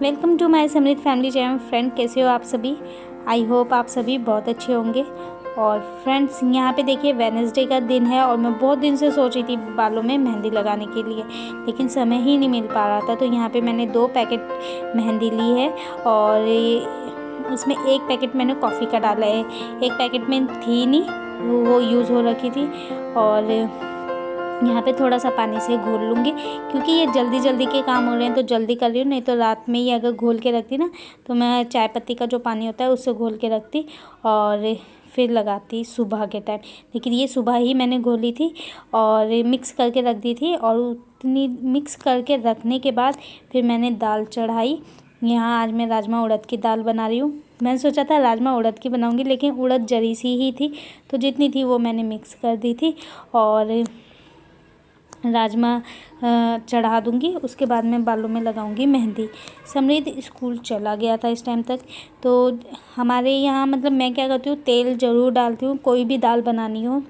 Welcome to my समृद्ध family channel. Friend, कैसे हो आप सभी? आई होप आप सभी बहुत अच्छे होंगे। और फ्रेंड्स, यहाँ पे देखिए वेडनेसडे का दिन है और मैं बहुत दिन से सोच रही थी बालों में मेहंदी लगाने के लिए, लेकिन समय ही नहीं मिल पा रहा था। तो यहाँ पे मैंने 2 पैकेट मेहंदी ली है और उसमें एक पैकेट मैंने कॉफ़ी का डाला है। एक पैकेट में थी नहीं, वो यूज़ हो रखी थी। और यहाँ पे थोड़ा सा पानी से घोल लूँगी, क्योंकि ये जल्दी जल्दी के काम हो रहे हैं तो जल्दी कर रही हूँ। नहीं तो रात में ही अगर घोल के रखती ना, तो मैं चाय पत्ती का जो पानी होता है उससे घोल के रखती और फिर लगाती सुबह के टाइम। लेकिन ये सुबह ही मैंने घोली थी और मिक्स करके रख दी थी। और उतनी मिक्स करके रखने के बाद फिर मैंने दाल चढ़ाई। यहाँ आज मैं राजमा उड़द की दाल बना रही हूँ। मैंने सोचा था राजमा उड़द की बनाऊँगी, लेकिन उड़द जरी सी ही थी, तो जितनी थी वो मैंने मिक्स कर दी थी और राजमा चढ़ा दूँगी। उसके बाद मैं बालों में लगाऊंगी मेहंदी। समृद्ध स्कूल चला गया था इस टाइम तक। तो हमारे यहाँ मतलब मैं क्या करती हूँ, तेल ज़रूर डालती हूँ कोई भी दाल बनानी हो।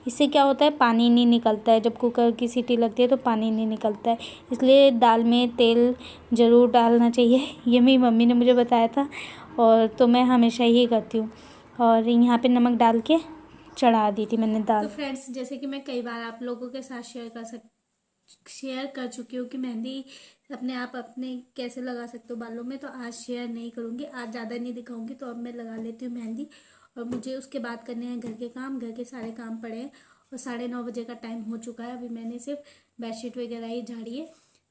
इससे क्या होता है, पानी नहीं निकलता है। जब कुकर की सीटी लगती है तो पानी नहीं निकलता है, इसलिए दाल में तेल ज़रूर डालना चाहिए। ये मेरी मम्मी ने मुझे बताया था और तो मैं हमेशा ही करती हूँ। और यहाँ पे नमक डाल के चढ़ा दी थी मैंने दाल। तो फ्रेंड्स, जैसे कि मैं कई बार आप लोगों के साथ शेयर कर चुकी हूँ कि मेहंदी अपने आप अपने कैसे लगा सकते हो बालों में, तो आज शेयर नहीं करूँगी। आज ज़्यादा नहीं दिखाऊंगी। तो अब मैं लगा लेती हूँ मेहंदी और मुझे उसके बाद करने हैं घर के काम। घर के सारे काम पड़े हैं और 9:30 बजे का टाइम हो चुका है। अभी मैंने सिर्फ बेडशीट वगैरह ही झाड़ी है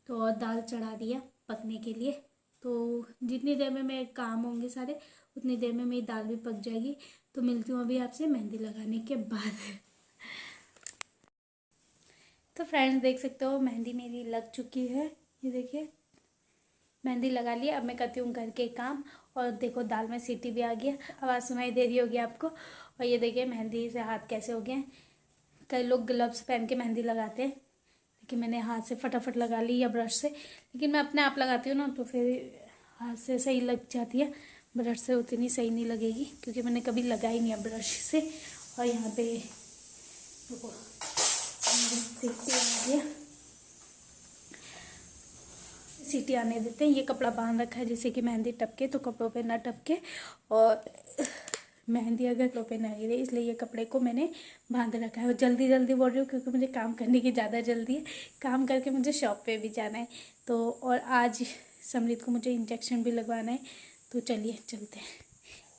तो और दाल चढ़ा दिया पकने के लिए। तो जितनी देर में मेरे काम होंगे सारे, उतनी देर में मेरी दाल भी पक जाएगी। तो मिलती हूँ अभी आपसे मेहंदी लगाने के बाद। तो फ्रेंड्स, देख सकते हो मेहंदी मेरी लग चुकी है। ये देखिए मेहंदी लगा लिया। अब मैं करती हूँ घर के काम। और देखो दाल में सीटी भी आ गया, आवाज़ सुनाई दे रही होगी आपको। और ये देखिए मेहंदी से हाथ कैसे हो गए हैं। कई लोग ग्लव्स पहन के मेहंदी लगाते हैं, लेकिन मैंने हाथ से फटाफट लगा ली या ब्रश से। लेकिन मैं अपने आप लगाती हूँ ना, तो फिर हाथ से सही लग जाती है। ब्रश से उतनी सही नहीं लगेगी, क्योंकि मैंने कभी लगाई नहीं है ब्रश से। और यहाँ पे देखो सीटी आ गया। सीटी आने देते हैं। ये कपड़ा बांध रखा है जिससे कि मेहंदी टपके, तो कपड़ों पे ना टपके और मेहंदी अगर कपड़ों पे ना गिरे, इसलिए ये कपड़े को मैंने बांध रखा है। और जल्दी जल्दी बोल रही हूँ क्योंकि मुझे काम करने की ज़्यादा जल्दी है। काम करके मुझे शॉप पे भी जाना है। तो और आज समृद्ध को मुझे इंजेक्शन भी लगवाना है। तो चलिए चलते हैं,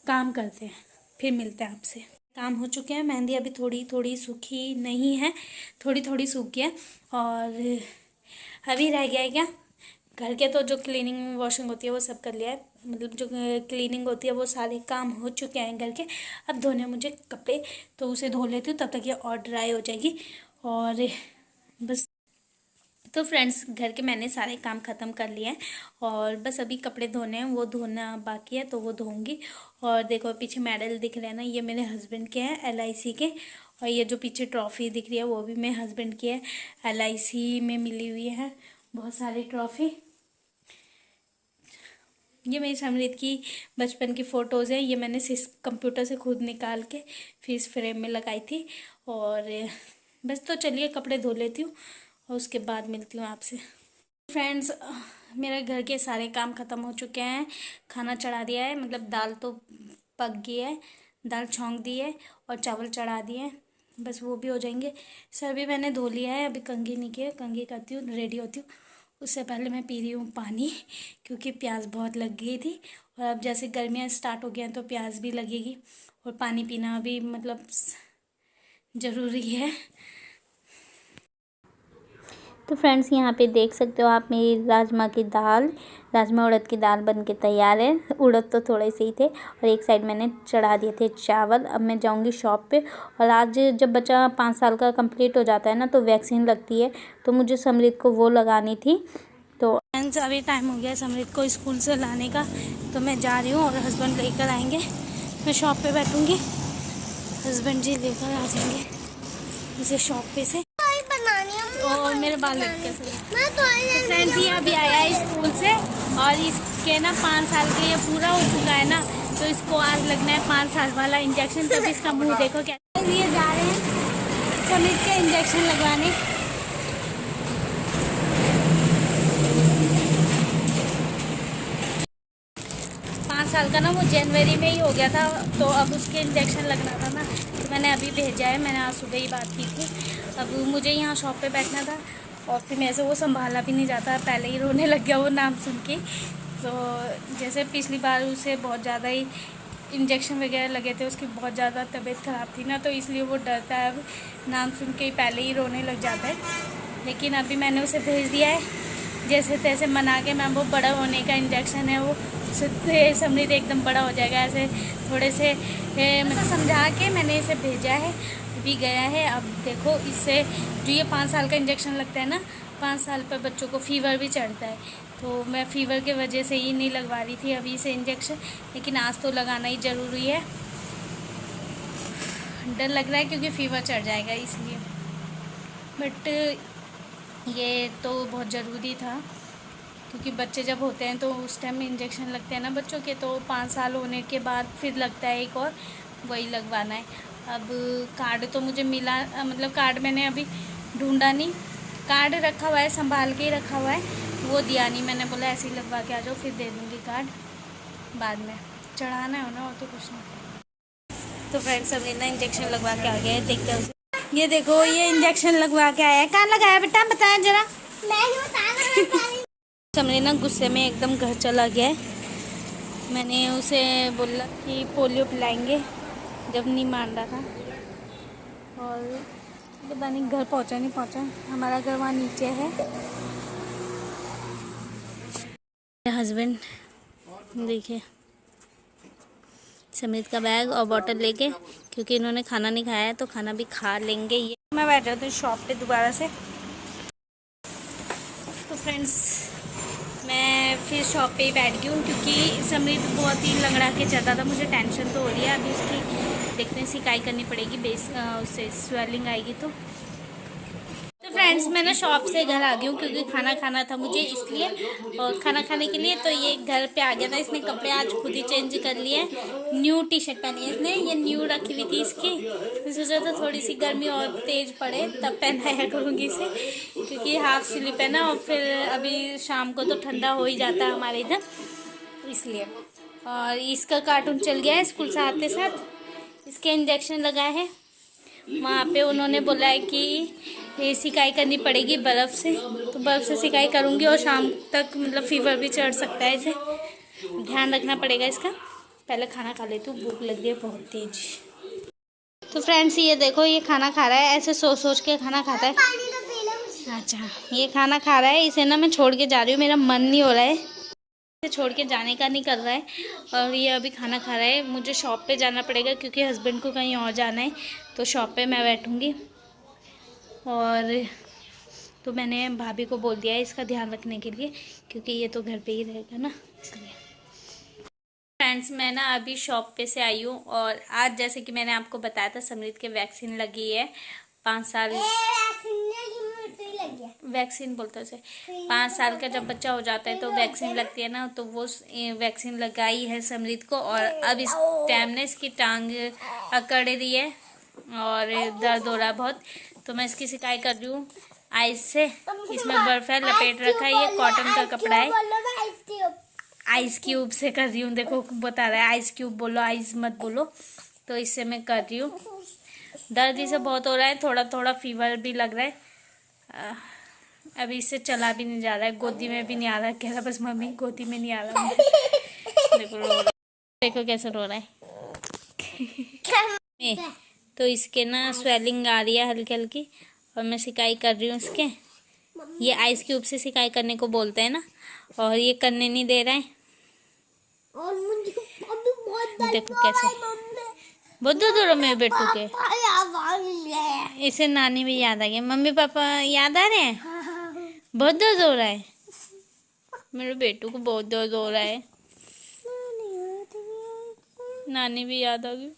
काम करते हैं, फिर मिलते हैं आपसे। काम हो चुके हैं। मेहंदी अभी थोड़ी थोड़ी सूखी नहीं है, थोड़ी थोड़ी सूख गया। और अभी रह गया है क्या, घर के तो जो क्लीनिंग वॉशिंग होती है वो सब कर लिया है। मतलब जो क्लीनिंग होती है वो सारे काम हो चुके हैं घर के। अब धोने मुझे कपड़े, तो उसे धो लेती हूँ, तब तक ये और ड्राई हो जाएगी। और बस। तो फ्रेंड्स, घर के मैंने सारे काम ख़त्म कर लिए हैं और बस अभी कपड़े धोने हैं, वो धोना बाकी है तो वो धोऊंगी। और देखो पीछे मेडल दिख रहे हैं ना, ये मेरे हस्बैंड के हैं LIC के। और ये जो पीछे ट्रॉफ़ी दिख रही है वो भी मेरे हस्बैंड की है, LIC में मिली हुई है बहुत सारी ट्रॉफ़ी। ये मेरी समृद्ध की बचपन की फ़ोटोज़ हैं। ये मैंने कंप्यूटर से खुद निकाल के फिर इस फ्रेम में लगाई थी। और बस, तो चलिए कपड़े धो लेती हूँ और उसके बाद मिलती हूँ आपसे। फ्रेंड्स, मेरे घर के सारे काम ख़त्म हो चुके हैं। खाना चढ़ा दिया है, मतलब दाल तो पक गई है, दाल छौंक दी है और चावल चढ़ा दिए हैं। बस वो भी हो जाएंगे। सर भी मैंने धो लिया है, अभी कंघी नहीं की है। कंघी करती हूँ, रेडी होती हूँ। उससे पहले मैं पी रही हूँ पानी, क्योंकि प्यास बहुत लग गई थी। और अब जैसे गर्मियाँ स्टार्ट हो गई हैं तो प्यास भी लगेगी, और पानी पीना भी मतलब ज़रूरी है। तो फ्रेंड्स, यहाँ पे देख सकते हो आप मेरी राजमा उड़द की दाल बन के तैयार है। उड़द तो थोड़े से ही थे और एक साइड मैंने चढ़ा दिए थे चावल। अब मैं जाऊँगी शॉप पे। और आज जब बच्चा 5 साल का कंप्लीट हो जाता है ना, तो वैक्सीन लगती है, तो मुझे समृद्ध को वो लगानी थी। तो फ्रेंड्स, अभी टाइम हो गया समृद्ध को स्कूल से लाने का, तो मैं जा रही हूँ और हस्बैंड लेकर आएँगे। मैं शॉप पर बैठूँगी, हस्बैंड जी लेकर आ जाएंगे इसे शॉप पे से। और मेरे बाल लग गए। तो फ्रेंड्स, ये अभी आया है स्कूल से और इसके ना 5 साल के ये पूरा हो चुका है ना, तो इसको आज लगना है 5 साल वाला इंजेक्शन। तब इसका मुंह देखो क्या। ये जा रहे हैं समृद्ध के इंजेक्शन लगवाने। साल का ना वो जनवरी में ही हो गया था, तो अब उसके इंजेक्शन लगना था ना, तो मैंने अभी भेजा है। मैंने आज सुबह ही बात की थी। अब मुझे यहाँ शॉप पे बैठना था और फिर मेरे से वो संभाला भी नहीं जाता, पहले ही रोने लग गया वो नाम सुन के। तो जैसे पिछली बार उसे बहुत ज़्यादा ही इंजेक्शन वगैरह लगे थे, उसकी बहुत ज़्यादा तबीयत ख़राब थी ना, तो इसलिए वो डरता है। अब नाम सुन के ही पहले ही रोने लग जाता है। लेकिन अभी मैंने उसे भेज दिया है, जैसे तैसे मना के। मैम वो बड़ा होने का इंजेक्शन है, वो उससे समृद्ध एकदम बड़ा हो जाएगा, ऐसे थोड़े से मतलब समझा के मैंने इसे भेजा है। अभी गया है। अब देखो इससे जो ये 5 साल का इंजेक्शन लगता है ना, 5 साल पर बच्चों को फीवर भी चढ़ता है, तो मैं फ़ीवर के वजह से ही नहीं लगवा रही थी अभी इसे इंजेक्शन, लेकिन आज तो लगाना ही ज़रूरी है। डर लग रहा है क्योंकि फ़ीवर चढ़ जाएगा इसलिए, बट ये तो बहुत ज़रूरी था, क्योंकि बच्चे जब होते हैं तो उस टाइम इंजेक्शन लगते हैं ना बच्चों के, तो 5 साल होने के बाद फिर लगता है एक और, वही लगवाना है। अब कार्ड तो मुझे मिला, मतलब कार्ड मैंने अभी ढूंढा नहीं, कार्ड रखा हुआ है, संभाल के ही रखा हुआ है, वो दिया नहीं। मैंने बोला ऐसे ही लगवा के आ जाओ, फिर दे दूँगी कार्ड बाद में, चढ़ाना है ना और तो कुछ नहीं। तो फ्रेंड्स अभी ना इंजेक्शन लगवा के आ गया है, देखते हैं। ये देखो ये इंजेक्शन लगवा के आया है। कहाँ लगाया बेटा, बताया जरा। समझे ना गुस्से में एकदम घर चला गया है। मैंने उसे बोला कि पोलियो पिलाएंगे, जब नहीं मान रहा था, और पता नहीं घर पहुंचा नहीं पहुंचा। हमारा घर वहाँ नीचे है। हस्बैंड देखिए समीत का बैग और बॉटल लेके, क्योंकि इन्होंने खाना नहीं खाया है तो खाना भी खा लेंगे। ये मैं बैठ जाती हूँ शॉप पे दोबारा से। तो फ्रेंड्स मैं फिर शॉप पे ही बैठ गई हूँ, क्योंकि समीत बहुत ही लंगड़ा के चलता था। मुझे टेंशन तो हो रही है अभी उसकी, देखते हैं सिकाई करनी पड़ेगी, बेस उससे स्वेलिंग आएगी तो फ्रेंड्स मैं ना शॉप से घर आ गई हूँ, क्योंकि खाना खाना था मुझे इसलिए, और खाना खाने के लिए तो ये घर पे आ गया था। इसने कपड़े आज खुद ही चेंज कर लिए, न्यू टी शर्ट पहनी है इसने, ये न्यू रखी हुई थी इसकी। मैं सोचा था थोड़ी सी गर्मी और तेज पड़े तब पहनाया करूँगी इसे, क्योंकि हाफ स्लीप है ना, और फिर अभी शाम को तो ठंडा हो ही जाता है हमारे इधर, इसलिए। और इसका कार्टून चल गया है स्कूल से आते साथ, इसके इंजेक्शन लगाए हैं। वहाँ पे उन्होंने बोला है कि ये सिकाई करनी पड़ेगी बर्फ़ से, तो बर्फ़ से सिकाई करूँगी, और शाम तक मतलब फ़ीवर भी चढ़ सकता है, इसे ध्यान रखना पड़ेगा इसका। पहले खाना खा लेती हूँ, भूख लग रही है बहुत तेज। तो फ्रेंड्स ये देखो ये खाना खा रहा है, ऐसे सोच सोच के खाना खाता है। अच्छा ये खाना खा रहा है, इसे ना मैं छोड़ के जा रही हूँ, मेरा मन नहीं हो रहा है, छोड़ के जाने का नहीं कर रहा है, और ये अभी खाना खा रहा है। मुझे शॉप पे जाना पड़ेगा, क्योंकि हस्बैंड को कहीं और जाना है, तो शॉप पे मैं बैठूँगी। और तो मैंने भाभी को बोल दिया है इसका ध्यान रखने के लिए, क्योंकि ये तो घर पे ही रहेगा ना, इसलिए। फ्रेंड्स मैं ना अभी शॉप पे से आई हूँ, और आज जैसे कि मैंने आपको बताया था समृद्ध के वैक्सीन लगी है। 5 साल वैक्सीन बोलते हैं उसे, 5 साल का जब बच्चा हो जाता है तो वैक्सीन लगती है ना, तो वो वैक्सीन लगाई है समृद्ध को। और अब इस टाइम ने इसकी टांग अकड़ रही है और दर्द हो रहा है बहुत, तो मैं इसकी सिकाई कर रही हूँ आइस से। इसमें बर्फ है, लपेट रखा है, ये कॉटन का कपड़ा है। आइस क्यूब से कर रही हूँ, देखो बता रहा है आइस क्यूब बोलो, आइस मत बोलो, तो इससे मैं कर रही हूँ। दर्द इसे बहुत हो रहा है, थोड़ा थोड़ा फीवर भी लग रहा है। अभी इससे चला भी नहीं जा रहा है, गोदी में भी नहीं आ रहा है, कह रहा बस मम्मी गोदी में नहीं आ रहा मुझे। देखो रो रहा, देखो कैसे रो रहा है। तो इसके ना स्वेलिंग आ रही है हल्की हल्की, और मैं सिकाई कर रही हूँ इसके। ये आइस क्यूब से सिकाई करने को बोलते हैं ना, और ये करने नहीं दे रहा है। और मुझे देखो कैसे बहुत दर्द हो रहा मेरे बेटू के, इसे नानी भी याद आ गई, मम्मी पापा याद आ रहे हैं, बहुत दर्द हो रहा है मेरे बेटू को, बहुत दर्द हो रहा है, नानी भी याद आ गई।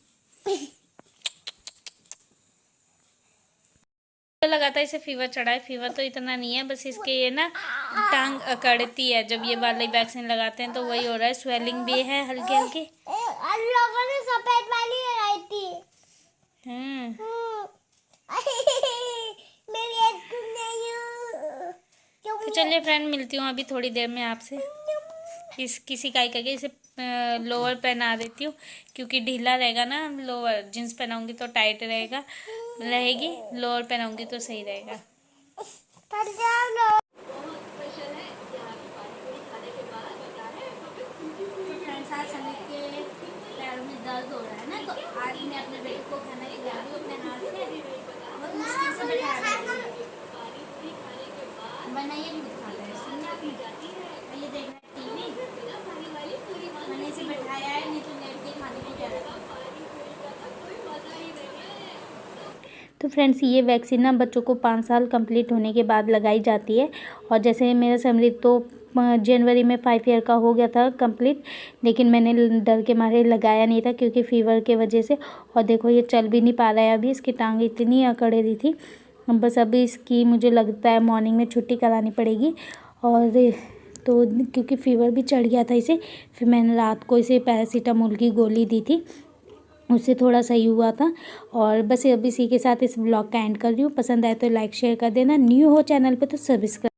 लगाता है इसे फीवर चढ़ा है, फीवर तो इतना नहीं है, बस इसके ये ना टांग अकड़ती है, जब ये वाली वैक्सीन लगाते हैं तो वही हो रहा है। स्वेलिंग भी है हल्की हल्की। लोगों ने सफेद वाली लगाई थी। तो चलिए फ्रेंड मिलती हूँ अभी थोड़ी देर में आपसे। इस किसी का करके इसे लोअर पहना देती हूँ, क्योंकि ढीला रहेगा ना। लोअर जींस पहनाऊंगी तो टाइट रहेगी, लोअर पहनाऊंगी तो सही रहेगा। फ्रेंड्स, आज संदीप के पैरों में दर्द हो रहा है ना, तो आज मैं अपने बेटे को खाना खिला रही हूँ अपने हाथ से। बहुत मुश्किल से बैठाया वरना ये दूध खाता है। सुनिए आपने, ये देख रहा है टीवी, मैंने इसे बैठाया है, नहीं तो लेट के खाने को कह रहा था। तो फ्रेंड्स, ये वैक्सीन ना बच्चों को 5 साल कंप्लीट होने के बाद लगाई जाती है। और जैसे मेरा समृद्ध तो जनवरी में 5 ईयर का हो गया था कंप्लीट, लेकिन मैंने डर के मारे लगाया नहीं था क्योंकि फीवर के वजह से। और देखो ये चल भी नहीं पा रहा है अभी, इसकी टांग इतनी अकड़ रही थी। बस अभी इसकी मुझे लगता है मॉर्निंग में छुट्टी करानी पड़ेगी। और तो क्योंकि फ़ीवर भी चढ़ गया था इसे, फिर मैंने रात को इसे पैरासीटामोल की गोली दी थी, उससे थोड़ा सही हुआ था। और बस अब इसी के साथ इस ब्लॉग का एंड कर रही हूँ। पसंद आए तो लाइक शेयर कर देना, न्यू हो चैनल पे तो सब्सक्राइब